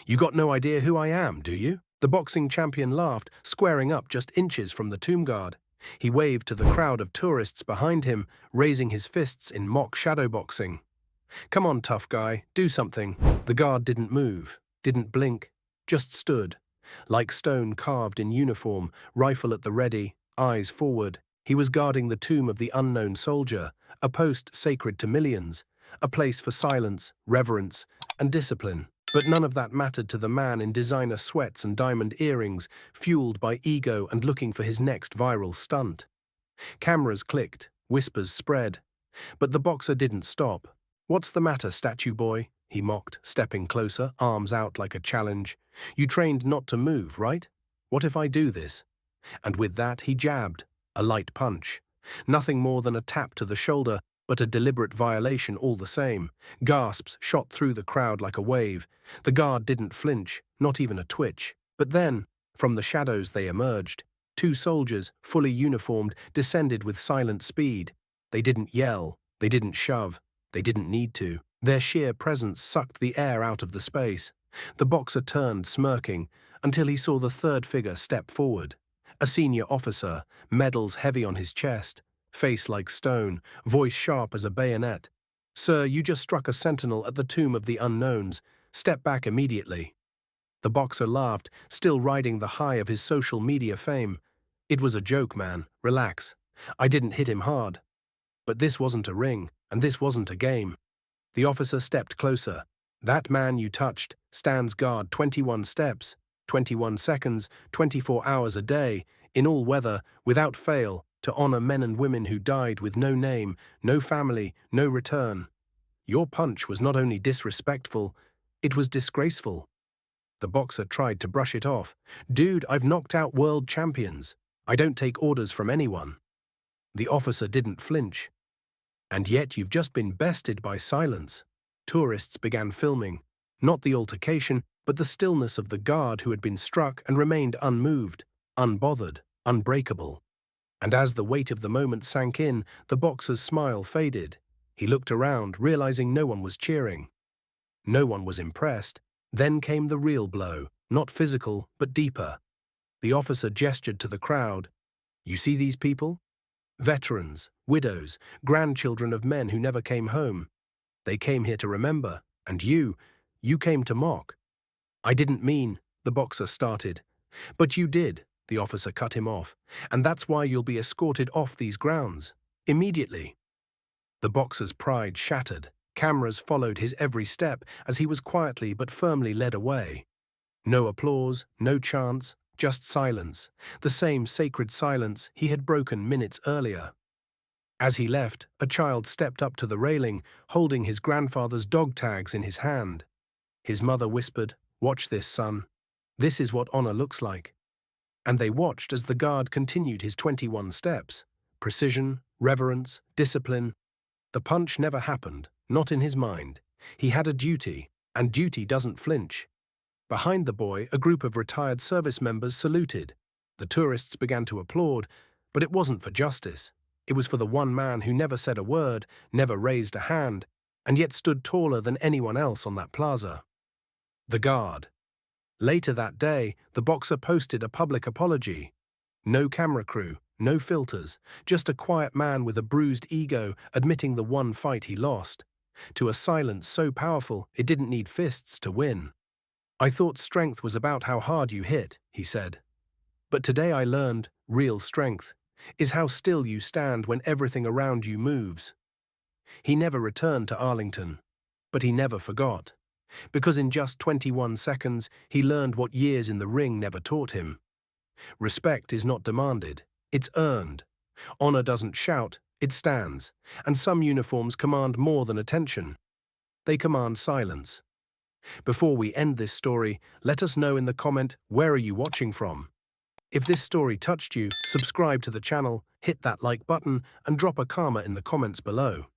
You got no idea who I am, do you? The boxing champion laughed, squaring up just inches from the tomb guard. He waved to the crowd of tourists behind him, raising his fists in mock shadowboxing. Come on, tough guy, do something. The guard didn't move, didn't blink, just stood, like stone carved in uniform, rifle at the ready, eyes forward. He was guarding the tomb of the unknown soldier, a post sacred to millions, a place for silence, reverence, and discipline. But none of that mattered to the man in designer sweats and diamond earrings, fueled by ego and looking for his next viral stunt. Cameras clicked, whispers spread. But the boxer didn't stop. "What's the matter, statue boy?" he mocked, stepping closer, arms out like a challenge. "You trained not to move, right? What if I do this?" And with that, he jabbed, a light punch. Nothing more than a tap to the shoulder, but a deliberate violation all the same. Gasps shot through the crowd like a wave. The guard didn't flinch, not even a twitch. But then, from the shadows they emerged. Two soldiers, fully uniformed, descended with silent speed. They didn't yell, they didn't shove, they didn't need to. Their sheer presence sucked the air out of the space. The boxer turned, smirking, until he saw the third figure step forward. A senior officer, medals heavy on his chest, face like stone, voice sharp as a bayonet. "Sir, you just struck a sentinel at the tomb of the unknowns. Step back immediately." The boxer laughed, still riding the high of his social media fame. "It was a joke, man. Relax. I didn't hit him hard. But this wasn't a ring, and this wasn't a game." The officer stepped closer. "That man you touched stands guard 21 steps, 21 seconds, 24 hours a day, in all weather, without fail, to honor men and women who died with no name, no family, no return. Your punch was not only disrespectful, it was disgraceful." The boxer tried to brush it off. "Dude, I've knocked out world champions. I don't take orders from anyone." The officer didn't flinch. "And yet you've just been bested by silence." Tourists began filming, not the altercation, but the stillness of the guard who had been struck and remained unmoved, unbothered, unbreakable. And as the weight of the moment sank in, the boxer's smile faded. He looked around, realizing no one was cheering. No one was impressed. Then came the real blow, not physical, but deeper. The officer gestured to the crowd. "You see these people? Veterans, widows, grandchildren of men who never came home. They came here to remember, and you came to mock." "I didn't mean," the boxer started. "But you did," the officer cut him off, "and that's why you'll be escorted off these grounds. Immediately." The boxer's pride shattered. Cameras followed his every step as he was quietly but firmly led away. No applause, no chants, just silence, the same sacred silence he had broken minutes earlier. As he left, a child stepped up to the railing, holding his grandfather's dog tags in his hand. His mother whispered, "Watch this, son. This is what honor looks like." And they watched as the guard continued his 21 steps. Precision, reverence, discipline. The punch never happened, not in his mind. He had a duty, and duty doesn't flinch. Behind the boy, a group of retired service members saluted. The tourists began to applaud, but it wasn't for justice. It was for the one man who never said a word, never raised a hand, and yet stood taller than anyone else on that plaza. The guard. Later that day, the boxer posted a public apology. No camera crew, no filters, just a quiet man with a bruised ego admitting the one fight he lost. To a silence so powerful it didn't need fists to win. "I thought strength was about how hard you hit," he said. "But today I learned real strength is how still you stand when everything around you moves." He never returned to Arlington, but he never forgot. Because in just 21 seconds, he learned what years in the ring never taught him. Respect is not demanded, it's earned. Honor doesn't shout, it stands. And some uniforms command more than attention. They command silence. Before we end this story, let us know in the comment, where are you watching from? If this story touched you, subscribe to the channel, hit that like button, and drop a karma in the comments below.